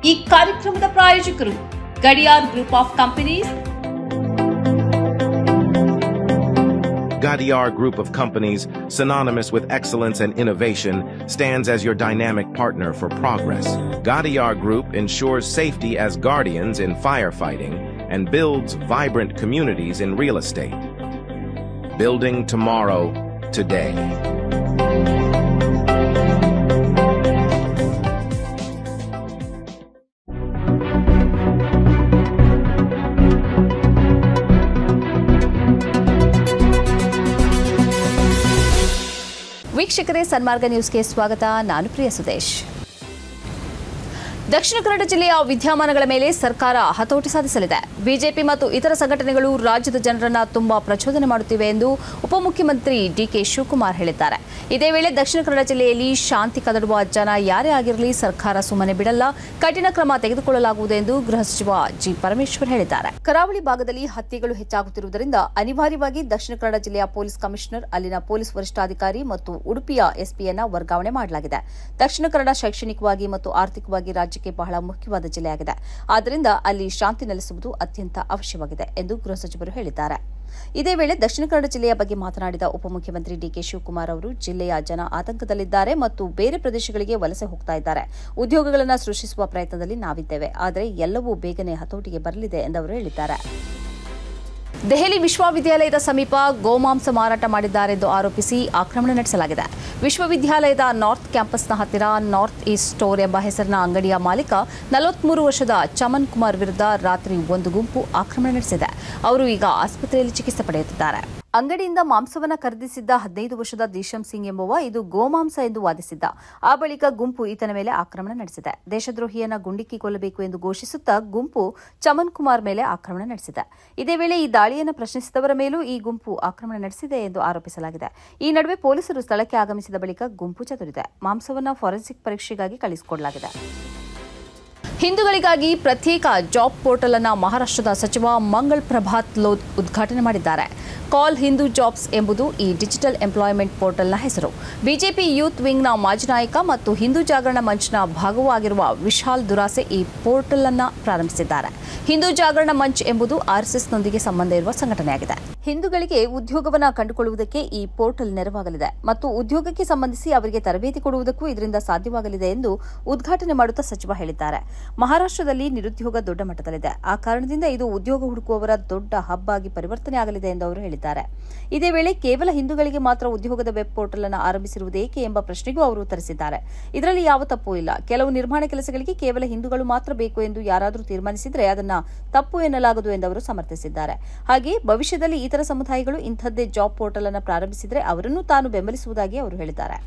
ಈ ಕಾರ್ಯಕ್ರಮದ ಪ್ರಾಯೋಜಕರು Gadiyar group of companies. Gadiar Group of Companies, synonymous with excellence and innovation, stands as your dynamic partner for progress. Gadiar Group ensures safety as guardians in firefighting and builds vibrant communities in real estate. Building tomorrow, today. ವೀಕ್ಷಕರೇ, ಸನ್ಮಾರ್ಗ ನ್ಯೂಸ್ಗೆ ಸ್ವಾಗತ. ನಾನು ಪ್ರಿಯ ಸುದೇಶ್. ದಕ್ಷಿಣ ಕನ್ನಡ ಜಿಲ್ಲೆಯ ವಿದ್ಯಮಾನಗಳ ಮೇಲೆ ಸರ್ಕಾರ ಹತೋಟಿ ಸಾಧಿಸಲಿದೆ. ಬಿಜೆಪಿ ಮತ್ತು ಇತರ ಸಂಘಟನೆಗಳು ರಾಜ್ಯದ ಜನರನ್ನು ತುಂಬಾ ಪ್ರಚೋದನೆ ಮಾಡುತ್ತಿವೆ ಎಂದು ಉಪಮುಖ್ಯಮಂತ್ರಿ ಡಿಕೆ ಶಿವಕುಮಾರ್ ಹೇಳಿದ್ದಾರೆ. ಇದೇ ವೇಳೆ ದಕ್ಷಿಣ ಕನ್ನಡ ಜಿಲ್ಲೆಯಲ್ಲಿ ಶಾಂತಿ ಕದಡುವ ಜನ ಯಾರೇ ಆಗಿರಲಿ ಸರ್ಕಾರ ಸುಮ್ಮನೆ ಬಿಡಲ್ಲ, ಕಠಿಣ ಕ್ರಮ ತೆಗೆದುಕೊಳ್ಳಲಾಗುವುದು ಎಂದು ಗೃಹ ಸಚಿವ ಜಿ ಪರಮೇಶ್ವರ್ ಹೇಳಿದ್ದಾರೆ. ಕರಾವಳಿ ಭಾಗದಲ್ಲಿ ಹತ್ಯೆಗಳು ಹೆಚ್ಚಾಗುತ್ತಿರುವುದರಿಂದ ಅನಿವಾರ್ಯವಾಗಿ ದಕ್ಷಿಣ ಕನ್ನಡ ಜಿಲ್ಲೆಯ ಪೊಲೀಸ್ ಕಮಿಷನರ್, ಅಲ್ಲಿನ ಪೊಲೀಸ್ ವರಿಷ್ಠಾಧಿಕಾರಿ ಮತ್ತು ಉಡುಪಿಯ ಎಸ್ಪಿಯನ್ನು ವರ್ಗಾವಣೆ ಮಾಡಲಾಗಿದೆ. ದಕ್ಷಿಣ ಕನ್ನಡ ಶೈಕ್ಷಣಿಕವಾಗಿ ಮತ್ತು ಆರ್ಥಿಕವಾಗಿ ರಾಜ್ಯಕ್ಕೆ ಬಹಳ ಮುಖ್ಯವಾದ ಜಿಲ್ಲೆಯಾಗಿದೆ. ಆದ್ದರಿಂದ ಅಲ್ಲಿ ಶಾಂತಿ ನೆಲೆಸುವುದು ಅತ್ಯಂತ ಅವಶ್ಯವಾಗಿದೆ ಎಂದು ಗೃಹ ಸಚಿವರು ಹೇಳಿದ್ದಾರೆ. ಇದೇ ವೇಳೆ ದಕ್ಷಿಣ ಕನ್ನಡ ಜಿಲ್ಲೆಯ ಬಗ್ಗೆ ಮಾತನಾಡಿದ ಉಪಮುಖ್ಯಮಂತ್ರಿ ಡಿಕೆ ಶಿವಕುಮಾರ್ ಅವರು, ಜಿಲ್ಲೆಯ ಜನ ಆತಂಕದಲ್ಲಿದ್ದಾರೆ ಮತ್ತು ಬೇರೆ ಪ್ರದೇಶಗಳಿಗೆ ವಲಸೆ ಹೋಗ್ತಾ ಇದ್ದಾರೆ. ಉದ್ಯೋಗಗಳನ್ನು ಸೃಷ್ಟಿಸುವ ಪ್ರಯತ್ನದಲ್ಲಿ ನಾವಿದ್ದೇವೆ, ಆದರೆ ಎಲ್ಲವೂ ಬೇಗನೆ ಹತೋಟಿಗೆ ಬರಲಿದೆ ಎಂದು ಅವರು ಹೇಳಿದ್ದಾರೆ. ದೆಹಲಿ ವಿಶ್ವವಿದ್ಯಾಲಯದ ಸಮೀಪ ಗೋಮಾಂಸ ಮಾರಾಟ ಮಾಡಿದ್ದಾರೆಂದು ಆರೋಪಿಸಿ ಆಕ್ರಮಣ ನಡೆಸಲಾಗಿದೆ. ವಿಶ್ವವಿದ್ಯಾಲಯದ ನಾರ್ತ್ ಕ್ಯಾಂಪಸ್ನ ಹತ್ತಿರ ನಾರ್ತ್ ಈಸ್ಟ್ ಸ್ಟೋರ್ ಎಂಬ ಹೆಸರಿನ ಅಂಗಡಿಯ ಮಾಲೀಕ 43 ವರ್ಷದ ಚಮನ್ ಕುಮಾರ್ ವಿರುದ್ಧ ರಾತ್ರಿ ಒಂದು ಗುಂಪು ಆಕ್ರಮಣ ನಡೆಸಿದೆ. ಅವರು ಈಗ ಆಸ್ಪತ್ರೆಯಲ್ಲಿ ಚಿಕಿತ್ಸೆ ಪಡೆಯುತ್ತಿದ್ದಾರೆ. ಅಂಗಡಿಯಿಂದ ಮಾಂಸವನ್ನು ಖರೀದಿಸಿದ್ದ 15 ವರ್ಷದ ದಿಶಮ್ ಸಿಂಗ್ ಎಂಬುವ ಇದು ಗೋಮಾಂಸ ಎಂದು ವಾದಿಸಿದ್ದ. ಆ ಬಳಿಕ ಗುಂಪು ಈತನ ಮೇಲೆ ಆಕ್ರಮಣ ನಡೆಸಿದೆ. ದೇಶದ್ರೋಹಿಯನ್ನ ಗುಂಡಿಕ್ಕಿ ಕೊಲ್ಲಬೇಕು ಎಂದು ಘೋಷಿಸುತ್ತಾ ಗುಂಪು ಚಮನ್ ಕುಮಾರ್ ಮೇಲೆ ಆಕ್ರಮಣ ನಡೆಸಿದೆ. ಇದೇ ವೇಳೆ ಈ ದಾಳಿಯನ್ನು ಪ್ರಶ್ನಿಸಿದವರ ಮೇಲೂ ಈ ಗುಂಪು ಆಕ್ರಮಣ ನಡೆಸಿದೆ ಎಂದು ಆರೋಪಿಸಲಾಗಿದೆ. ಈ ನಡುವೆ ಪೊಲೀಸರು ಸ್ಥಳಕ್ಕೆ ಆಗಮಿಸಿದ ಬಳಿಕ ಗುಂಪು ಚದುರಿದೆ. ಮಾಂಸವನ್ನು ಫಾರೆನ್ಸಿಕ್ ಪರೀಕ್ಷೆಗಾಗಿ ಕಳುಹಿಸಿಕೊಡಲಾಗಿದೆ. ಹಿಂದೂಗಳಿಗಾಗಿ ಪ್ರತ್ಯೇಕ ಜಾಬ್ ಪೋರ್ಟಲ್ ಅನ್ನು ಮಹಾರಾಷ್ಟ್ರದ ಸಚಿವ ಮಂಗಳ್ ಪ್ರಭಾತ್ ಲೋಧ್ ಉದ್ಘಾಟನೆ ಮಾಡಿದ್ದಾರೆ. ಕಾಲ್ ಹಿಂದೂ ಜಾಬ್ಸ್ ಎಂಬುದು ಈ ಡಿಜಿಟಲ್ ಎಂಪ್ಲಾಯ್ಮೆಂಟ್ ಪೋರ್ಟಲ್ನ ಹೆಸರು. ಬಿಜೆಪಿ ಯೂತ್ ವಿಂಗ್ನ ಮಾಜಿ ನಾಯಕ ಮತ್ತು ಹಿಂದೂ ಜಾಗರಣ ಮಂಚ್ನ ಭಾಗವೂ ಆಗಿರುವ ವಿಶಾಲ್ ದುರಾಸೆ ಈ ಪೋರ್ಟಲ್ ಅನ್ನು ಪ್ರಾರಂಭಿಸಿದ್ದಾರೆ. ಹಿಂದೂ ಜಾಗರಣ ಮಂಚ್ ಎಂಬುದು ಆರ್ಎಸ್ಎಸ್ನೊಂದಿಗೆ ಸಂಬಂಧ ಇರುವ ಸಂಘಟನೆಯಾಗಿದೆ. ಹಿಂದೂಗಳಿಗೆ ಉದ್ಯೋಗವನ್ನು ಕಂಡುಕೊಳ್ಳುವುದಕ್ಕೆ ಈ ಪೋರ್ಟಲ್ ನೆರವಾಗಲಿದೆ ಮತ್ತು ಉದ್ಯೋಗಕ್ಕೆ ಸಂಬಂಧಿಸಿ ಅವರಿಗೆ ತರಬೇತಿ ಕೊಡುವುದಕ್ಕೂ ಇದರಿಂದ ಸಾಧ್ಯವಾಗಲಿದೆ ಎಂದು ಉದ್ಘಾಟನೆ ಮಾಡುತ್ತಾ ಸಚಿವ ಹೇಳಿದ್ದಾರೆ. ಮಹಾರಾಷ್ಟ್ರದಲ್ಲಿ ನಿರುದ್ಯೋಗ ದೊಡ್ಡ ಮಟ್ಟದಲ್ಲಿದೆ. ಆ ಕಾರಣದಿಂದ ಇದು ಉದ್ಯೋಗ ಹುಡುಕುವವರ ದೊಡ್ಡ ಹಬ್ ಆಗಿ ಪರಿವರ್ತನೆ ಆಗಲಿದೆ ಎಂದು ಅವರು ಹೇಳಿದ್ದಾರೆ. ಇದೇ ವೇಳೆ ಕೇವಲ ಹಿಂದೂಗಳಿಗೆ ಮಾತ್ರ ಉದ್ಯೋಗದ ವೆಬ್ ಪೋರ್ಟಲ್ ಅನ್ನು ಆರಂಭಿಸಿರುವುದೇಕೆ ಎಂಬ ಪ್ರಶ್ನೆಗೂ ಅವರು ಉತ್ತರಿಸಿದ್ದಾರೆ. ಇದರಲ್ಲಿ ಯಾವ ತಪ್ಪೂ ಇಲ್ಲ. ಕೆಲವು ನಿರ್ಮಾಣ ಕೆಲಸಗಳಿಗೆ ಕೇವಲ ಹಿಂದೂಗಳು ಮಾತ್ರ ಬೇಕು ಎಂದು ಯಾರಾದರೂ ತೀರ್ಮಾನಿಸಿದರೆ ಅದನ್ನ ತಪ್ಪು ಎನ್ನಲಾಗದು ಎಂದು ಅವರು ಸಮರ್ಥಿಸಿದ್ದಾರೆ. ಹಾಗೆ ಭವಿಷ್ಯದಲ್ಲಿ ಇತರ ಸಮುದಾಯಗಳು ಇಂಥದ್ದೇ ಜಾಬ್ ಪೋರ್ಟಲ್ ಅನ್ನು ಪ್ರಾರಂಭಿಸಿದರೆ ಅವರನ್ನು ತಾನು ಬೆಂಬಲಿಸುವುದಾಗಿ ಅವರು ಹೇಳಿದ್ದಾರೆ.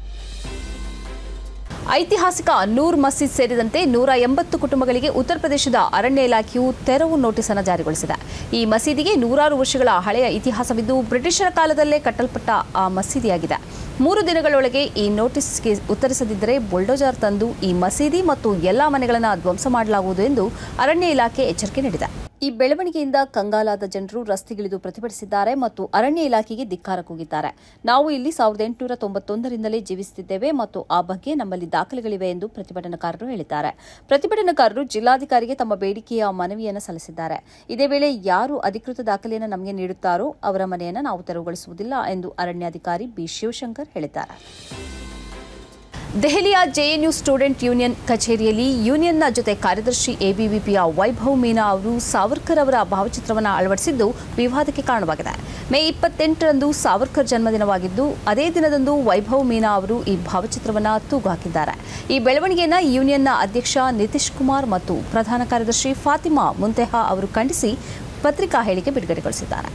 ಐತಿಹಾಸಿಕ ನೂರ್ ಮಸೀದ್ ಸೇರಿದಂತೆ 180 ಕುಟುಂಬಗಳಿಗೆ ಉತ್ತರ ಪ್ರದೇಶದ ಅರಣ್ಯ ಇಲಾಖೆಯು ತೆರವು ನೋಟಿಸ್ ಅನ್ನು ಜಾರಿಗೊಳಿಸಿದೆ. ಈ ಮಸೀದಿಗೆ 100 ವರ್ಷಗಳ ಹಳೆಯ ಇತಿಹಾಸವಿದ್ದು ಬ್ರಿಟಿಷರ ಕಾಲದಲ್ಲೇ ಕಟ್ಟಲ್ಪಟ್ಟ ಆ ಮಸೀದಿಯಾಗಿದೆ. 3 ದಿನಗಳೊಳಗೆ ಈ ನೋಟಿಸ್ಗೆ ಉತ್ತರಿಸದಿದ್ದರೆ ಬುಲ್ಡೋಜರ್ ತಂದು ಈ ಮಸೀದಿ ಮತ್ತು ಎಲ್ಲಾ ಮನೆಗಳನ್ನು ಧ್ವಂಸ ಮಾಡಲಾಗುವುದು ಎಂದು ಅರಣ್ಯ ಇಲಾಖೆ ಎಚ್ಚರಿಕೆ ನೀಡಿದೆ. ಈ ಬೆಳವಣಿಗೆಯಿಂದ ಕಂಗಾಲಾದ ಜನರು ರಸ್ತೆಗಿಳಿದು ಪ್ರತಿಭಟಿಸಿದ್ದಾರೆ ಮತ್ತು ಅರಣ್ಯ ಇಲಾಖೆಗೆ ಧಿಕ್ಕಾರ ಕೂಗಿದ್ದಾರೆ. ನಾವು ಇಲ್ಲಿ 1891ರಿಂದಲೇ ಜೀವಿಸುತ್ತಿದ್ದೇವೆ ಮತ್ತು ಆ ಬಗ್ಗೆ ನಮ್ಮಲ್ಲಿ ದಾಖಲೆಗಳಿವೆ ಎಂದು ಪ್ರತಿಭಟನಾಕಾರರು ಹೇಳಿದ್ದಾರೆ. ಪ್ರತಿಭಟನಾಕಾರರು ಜಿಲ್ಲಾಧಿಕಾರಿಗೆ ತಮ್ಮ ಬೇಡಿಕೆಯ ಮನವಿಯನ್ನು ಸಲ್ಲಿಸಿದ್ದಾರೆ. ಇದೇ ವೇಳೆ ಯಾರು ಅಧಿಕೃತ ದಾಖಲೆಯನ್ನು ನಮಗೆ ನೀಡುತ್ತಾರೋ ಅವರ ಮನೆಯನ್ನು ನಾವು ತೆರವುಗೊಳಿಸುವುದಿಲ್ಲ ಎಂದು ಅರಣ್ಯಾಧಿಕಾರಿ ಬಿ ಶಿವಶಂಕರ್ ಹೇಳಿದ್ದಾರೆ. ದೆಹಲಿಯ ಜೆಎನ್ಯು ಸ್ಟೂಡೆಂಟ್ ಯೂನಿಯನ್ ಕಚೇರಿಯಲ್ಲಿ ಯೂನಿಯನ್ನ ಜೊತೆ ಕಾರ್ಯದರ್ಶಿ ಎಬಿವಿಪಿಯ ವೈಭವ್ ಮೀನಾ ಅವರು ಸಾವರ್ಕರ್ ಅವರ ಭಾವಚಿತ್ರವನ್ನು ಅಳವಡಿಸಿದ್ದು ವಿವಾದಕ್ಕೆ ಕಾರಣವಾಗಿದೆ. ಮೇ 28ರಂದು ಸಾವರ್ಕರ್ ಜನ್ಮದಿನವಾಗಿದ್ದು ಅದೇ ದಿನದಂದು ವೈಭವ್ ಮೀನಾ ಅವರು ಈ ಭಾವಚಿತ್ರವನ್ನು ತೂಗು ಹಾಕಿದ್ದಾರೆ. ಈ ಬೆಳವಣಿಗೆಯನ್ನು ಯೂನಿಯನ್ನ ಅಧ್ಯಕ್ಷ ನಿತೀಶ್ ಕುಮಾರ್ ಮತ್ತು ಪ್ರಧಾನ ಕಾರ್ಯದರ್ಶಿ ಫಾತಿಮಾ ಮುಂತೆಹಾ ಅವರು ಖಂಡಿಸಿ ಪತ್ರಿಕಾ ಹೇಳಿಕೆ ಬಿಡುಗಡೆಗೊಳಿಸಿದ್ದಾರೆ.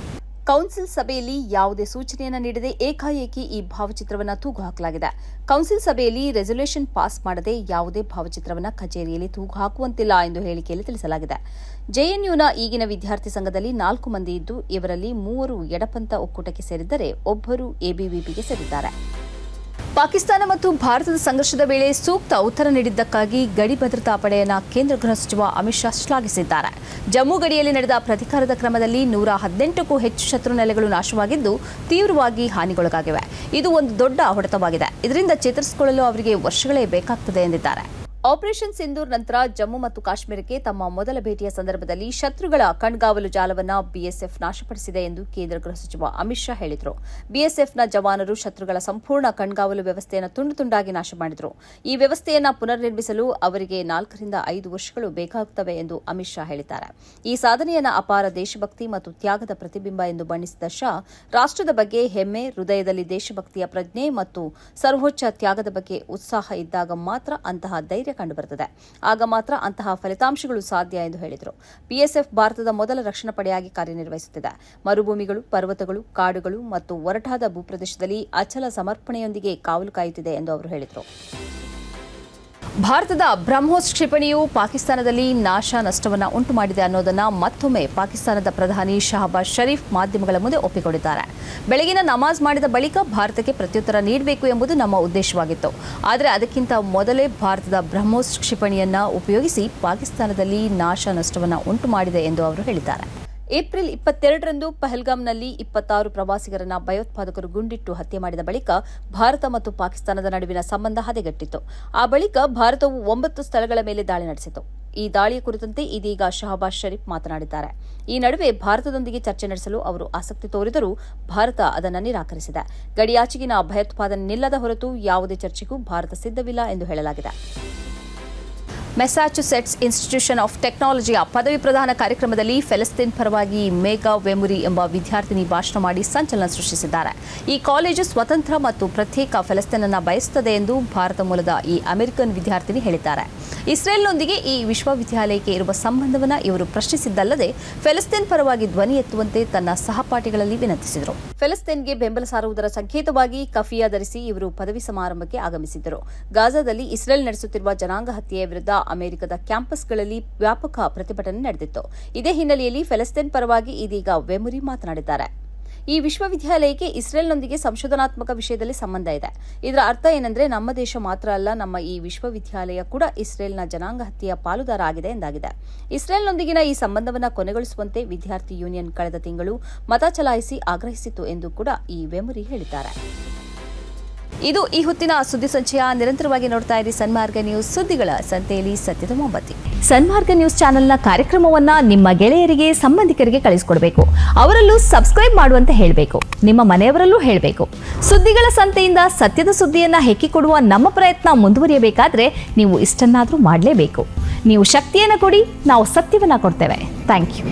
ಕೌನ್ಸಿಲ್ ಸಭೆಯಲ್ಲಿ ಯಾವುದೇ ಸೂಚನೆಯನ್ನು ನೀಡದೆ ಏಕಾಏಕಿ ಈ ಭಾವಚಿತ್ರವನ್ನು ತೂಗು ಹಾಕಲಾಗಿದೆ. ಕೌನ್ಸಿಲ್ ಸಭೆಯಲ್ಲಿ ರೆಸಲ್ಯೂಷನ್ ಪಾಸ್ ಮಾಡದೆ ಯಾವುದೇ ಭಾವಚಿತ್ರವನ್ನು ಕಚೇರಿಯಲ್ಲಿ ತೂಗು ಹಾಕುವಂತಿಲ್ಲ ಎಂದು ಹೇಳಿಕೆಯಲ್ಲಿ ತಿಳಿಸಲಾಗಿದೆ. ಜೆಎನ್ಯುನ ಈಗಿನ ವಿದ್ಯಾರ್ಥಿ ಸಂಘದಲ್ಲಿ 4 ಮಂದಿ ಇದ್ದು ಇವರಲ್ಲಿ 3 ಎಡಪಂಥ ಒಕ್ಕೂಟಕ್ಕೆ ಸೇರಿದ್ದರೆ ಒಬ್ಬರು ಎಬಿವಿಪಿಗೆ ಸೇರಿದ್ದಾರೆ. ಪಾಕಿಸ್ತಾನ ಮತ್ತು ಭಾರತದ ಸಂಘರ್ಷದ ವೇಳೆ ಸೂಕ್ತ ಉತ್ತರ ನೀಡಿದ್ದಕ್ಕಾಗಿ ಗಡಿ ಭದ್ರತಾ ಪಡೆಯನ್ನು ಕೇಂದ್ರ ಗೃಹ ಸಚಿವ ಅಮಿತ್ ಶಾ ಶ್ಲಾಘಿಸಿದ್ದಾರೆ. ಜಮ್ಮು ಗಡಿಯಲ್ಲಿ ನಡೆದ ಪ್ರತೀಕಾರದ ಕ್ರಮದಲ್ಲಿ 118ಕ್ಕೂ ಹೆಚ್ಚು ಶತ್ರು ನೆಲೆಗಳು ನಾಶವಾಗಿದ್ದು ತೀವ್ರವಾಗಿ ಹಾನಿಗೊಳಗಾಗಿವೆ. ಇದು ಒಂದು ದೊಡ್ಡ ಹೊಡೆತವಾಗಿದೆ. ಇದರಿಂದ ಚೇತರಿಸಿಕೊಳ್ಳಲು ಅವರಿಗೆ ವರ್ಷಗಳೇ ಬೇಕಾಗುತ್ತದೆ ಎಂದಿದ್ದಾರೆ. ಆಪರೇಷನ್ ಸಿಂಧೂರ್ ನಂತರ ಜಮ್ಮು ಮತ್ತು ಕಾಶ್ಮೀರಕ್ಕೆ ತಮ್ಮ ಮೊದಲ ಭೇಟಿಯ ಸಂದರ್ಭದಲ್ಲಿ ಶತ್ರುಗಳ ಕಣ್ಗಾವಲು ಜಾಲವನ್ನು ಬಿಎಸ್ಎಫ್ ನಾಶಪಡಿಸಿದೆ ಎಂದು ಕೇಂದ್ರ ಗೃಹ ಸಚಿವ ಅಮಿತ್ ಶಾ ಹೇಳಿದರು. ಬಿಎಸ್ಎಫ್ನ ಜವಾನರು ಶತ್ರುಗಳ ಸಂಪೂರ್ಣ ಕಣ್ಗಾವಲು ವ್ಯವಸ್ಥೆಯನ್ನು ತುಂಡು ತುಂಡಾಗಿ ನಾಶ ಮಾಡಿದರು. ಈ ವ್ಯವಸ್ಥೆಯನ್ನು ಪುನರ್ನಿರ್ಮಿಸಲು ಅವರಿಗೆ 4 ರಿಂದ 5 ವರ್ಷಗಳು ಬೇಕಾಗುತ್ತವೆ ಎಂದು ಅಮಿತ್ ಶಾ ಹೇಳಿದ್ದಾರೆ. ಈ ಸಾಧನೆಯನ್ನು ಅಪಾರ ದೇಶಭಕ್ತಿ ಮತ್ತು ತ್ಯಾಗದ ಪ್ರತಿಬಿಂಬ ಎಂದು ಬಣ್ಣಿಸಿದ ಶಾ, ರಾಷ್ಟ್ರದ ಬಗ್ಗೆ ಹೆಮ್ಮೆ, ಹೃದಯದಲ್ಲಿ ದೇಶಭಕ್ತಿಯ ಪ್ರಜ್ಞೆ ಮತ್ತು ಸರ್ವೋಚ್ಚ ತ್ಯಾಗದ ಬಗ್ಗೆ ಉತ್ಸಾಹ ಇದ್ದಾಗ ಮಾತ್ರ ಅಂತಹ ಧೈರ್ಯ ಕಂಡುಬರುತ್ತದೆ. ಆಗ ಮಾತ್ರ ಅಂತಹ ಫಲಿತಾಂಶಗಳು ಸಾಧ್ಯ ಎಂದು ಹೇಳಿದರು. ಬಿಎಸ್ಎಫ್ ಭಾರತದ ಮೊದಲ ರಕ್ಷಣಾ ಪಡೆಯಾಗಿ ಕಾರ್ಯನಿರ್ವಹಿಸುತ್ತಿದೆ. ಮರುಭೂಮಿಗಳು, ಪರ್ವತಗಳು, ಕಾಡುಗಳು ಮತ್ತು ಒರಟಾದ ಭೂಪ್ರದೇಶದಲ್ಲಿ ಅಚಲ ಸಮರ್ಪಣೆಯೊಂದಿಗೆ ಕಾವಲು ಕಾಯುತ್ತಿದೆ ಎಂದು ಅವರು ಹೇಳಿದರು. ಭಾರತದ ಬ್ರಹ್ಮೋಸ್ ಕ್ಷಿಪಣಿಯು ಪಾಕಿಸ್ತಾನದಲ್ಲಿ ನಾಶ ನಷ್ಟವನ್ನು ಉಂಟು ಮಾಡಿದೆ ಅನ್ನೋದನ್ನು ಮತ್ತೊಮ್ಮೆ ಪಾಕಿಸ್ತಾನದ ಪ್ರಧಾನಿ ಶಹಬಾಜ್ ಶರೀಫ್ ಮಾಧ್ಯಮಗಳ ಮುಂದೆ ಒಪ್ಪಿಕೊಂಡಿದ್ದಾರೆ. ಬೆಳಗಿನ ನಮಾಜ್ ಮಾಡಿದ ಬಳಿಕ ಭಾರತಕ್ಕೆ ಪ್ರತ್ಯುತ್ತರ ನೀಡಬೇಕು ಎಂಬುದು ನಮ್ಮ ಉದ್ದೇಶವಾಗಿತ್ತು. ಆದರೆ ಅದಕ್ಕಿಂತ ಮೊದಲೇ ಭಾರತದ ಬ್ರಹ್ಮೋಸ್ ಕ್ಷಿಪಣಿಯನ್ನು ಉಪಯೋಗಿಸಿ ಪಾಕಿಸ್ತಾನದಲ್ಲಿ ನಾಶ ನಷ್ಟವನ್ನು ಉಂಟು ಮಾಡಿದೆ ಎಂದು ಅವರು ಹೇಳಿದ್ದಾರೆ. ಏಪ್ರಿಲ್ 22ರಂದು ಪಹಲ್ಗಾಮ್ನಲ್ಲಿ 26 ಪ್ರವಾಸಿಗರನ್ನ ಭಯೋತ್ಪಾದಕರು ಗುಂಡಿಟ್ಟು ಹತ್ಯೆ ಮಾಡಿದ ಬಳಿಕ ಭಾರತ ಮತ್ತು ಪಾಕಿಸ್ತಾನದ ನಡುವಿನ ಸಂಬಂಧ ಹದಗೆಟ್ಟಿತ್ತು. ಆ ಬಳಿಕ ಭಾರತವು 9 ಸ್ಥಳಗಳ ಮೇಲೆ ದಾಳಿ ನಡೆಸಿತು. ಈ ದಾಳಿಯ ಕುರಿತಂತೆ ಇದೀಗ ಶಹಬಾಜ್ ಶರೀಫ್ ಮಾತನಾಡಿದ್ದಾರೆ. ಈ ನಡುವೆ ಭಾರತದೊಂದಿಗೆ ಚರ್ಚೆ ನಡೆಸಲು ಅವರು ಆಸಕ್ತಿ ತೋರಿದರೂ ಭಾರತ ಅದನ್ನು ನಿರಾಕರಿಸಿದೆ. ಗಡಿಯಾಚೆಗಿನ ಭಯೋತ್ಪಾದನೆ ನಿಲ್ಲದ ಹೊರತು ಯಾವುದೇ ಚರ್ಚೆಗೂ ಭಾರತ ಸಿದ್ಧವಿಲ್ಲ ಎಂದು ಹೇಳಲಾಗಿದೆ. ಮೆಸಾಚುಸೆಟ್ಸ್ ಇನ್ಸ್ಟಿಟ್ಯೂಷನ್ ಆಫ್ ಟೆಕ್ನಾಲಜಿಯ ಪದವಿ ಪ್ರದಾನ ಕಾರ್ಯಕ್ರಮದಲ್ಲಿ ಫೆಲಸ್ತೀನ್ ಪರವಾಗಿ ಮೇಘಾ ವೆಮುರಿ ಎಂಬ ವಿದ್ಯಾರ್ಥಿನಿ ಭಾಷಣ ಮಾಡಿ ಸಂಚಲನ ಸೃಷ್ಟಿಸಿದ್ದಾರೆ. ಈ ಕಾಲೇಜು ಸ್ವತಂತ್ರ ಮತ್ತು ಪ್ರತ್ಯೇಕ ಫೆಲಸ್ತೀನನ್ನು ಬಯಸುತ್ತದೆ ಎಂದು ಭಾರತ ಮೂಲದ ಈ ಅಮೆರಿಕನ್ ವಿದ್ಯಾರ್ಥಿನಿ ಹೇಳಿದ್ದಾರೆ. ಇಸ್ರೇಲ್ನೊಂದಿಗೆ ಈ ವಿಶ್ವವಿದ್ಯಾಲಯಕ್ಕೆ ಇರುವ ಸಂಬಂಧವನ್ನು ಇವರು ಪ್ರಶ್ನಿಸಿದ್ದಲ್ಲದೆ ಫೆಲಸ್ತೀನ್ ಪರವಾಗಿ ಧ್ವನಿ ಎತ್ತುವಂತೆ ತನ್ನ ಸಹಪಾಠಿಗಳಲ್ಲಿ ವಿನಂತಿಸಿದರು. ಫೆಲಸ್ತೀನ್ಗೆ ಬೆಂಬಲ ಸಾರುವುದರ ಸಂಕೇತವಾಗಿ ಕಫಿಯಾ ಧರಿಸಿ ಇವರು ಪದವಿ ಸಮಾರಂಭಕ್ಕೆ ಆಗಮಿಸಿದ್ದರು. ಗಾಜಾದಲ್ಲಿ ಇಸ್ರೇಲ್ ನಡೆಸುತ್ತಿರುವ ಜನಾಂಗ ಹತ್ಯೆಯ ವಿರುದ್ಧ ಅಮೆರಿಕದ ಕ್ಯಾಂಪಸ್ಗಳಲ್ಲಿ ವ್ಯಾಪಕ ಪ್ರತಿಭಟನೆ ನಡೆದಿತ್ತು. ಇದೇ ಹಿನ್ನೆಲೆಯಲ್ಲಿ ಫೆಲಸ್ತೀನ್ ಪರವಾಗಿ ಇದೀಗ ವೆಮುರಿ ಮಾತನಾಡಿದ್ದಾರೆ. ಈ ವಿಶ್ವವಿದ್ಯಾಲಯಕ್ಕೆ ಇಸ್ರೇಲ್ನೊಂದಿಗೆ ಸಂಶೋಧನಾತ್ಮಕ ವಿಷಯದಲ್ಲಿ ಸಂಬಂಧ ಇದೆ. ಇದರ ಅರ್ಥ ಏನೆಂದರೆ ನಮ್ಮ ದೇಶ ಮಾತ್ರ ಅಲ್ಲ, ನಮ್ಮ ಈ ವಿಶ್ವವಿದ್ಯಾಲಯ ಕೂಡ ಇಸ್ರೇಲ್ನ ಜನಾಂಗ ಹತ್ಯೆಯ ಪಾಲುದಾರ ಆಗಿದೆ ಎಂದಾಗಿದೆ. ಇಸ್ರೇಲ್ನೊಂದಿಗಿನ ಈ ಸಂಬಂಧವನ್ನು ಕೊನೆಗೊಳಿಸುವಂತೆ ವಿದ್ಯಾರ್ಥಿ ಯೂನಿಯನ್ ಕಳೆದ ತಿಂಗಳು ಮತ ಚಲಾಯಿಸಿ ಆಗ್ರಹಿಸಿತು ಎಂದು ಕೂಡ ಈ ವೆಮುರಿ ಹೇಳಿದ್ದಾರೆ. ಇದು ಈ ಹೊತ್ತಿನ ಸುದ್ದಿ ಸಂಚಯ. ನಿರಂತರವಾಗಿ ನೋಡ್ತಾ ಇರಿ ಸನ್ಮಾರ್ಗ ನ್ಯೂಸ್, ಸುದ್ದಿಗಳ ಸಂತೆಯಲ್ಲಿ ಸತ್ಯದ ಮೊಂಬತ್ತಿ. ಸನ್ಮಾರ್ಗ ನ್ಯೂಸ್ ಚಾನೆಲ್ನ ಕಾರ್ಯಕ್ರಮವನ್ನ ನಿಮ್ಮ ಗೆಳೆಯರಿಗೆ, ಸಂಬಂಧಿಕರಿಗೆ ಕಳಿಸಿಕೊಡಬೇಕು. ಅವರಲ್ಲೂ ಸಬ್ಸ್ಕ್ರೈಬ್ ಮಾಡುವಂತೆ ಹೇಳಬೇಕು. ನಿಮ್ಮ ಮನೆಯವರಲ್ಲೂ ಹೇಳಬೇಕು. ಸುದ್ದಿಗಳ ಸಂತೆಯಿಂದ ಸತ್ಯದ ಸುದ್ದಿಯನ್ನ ಹೆಕ್ಕಿಕೊಡುವ ನಮ್ಮ ಪ್ರಯತ್ನ ಮುಂದುವರಿಯಬೇಕಾದ್ರೆ ನೀವು ಇಷ್ಟನ್ನಾದರೂ ಮಾಡಲೇಬೇಕು. ನೀವು ಶಕ್ತಿಯನ್ನು ಕೊಡಿ, ನಾವು ಸತ್ಯವನ್ನ ಕೊಡ್ತೇವೆ. Thank you.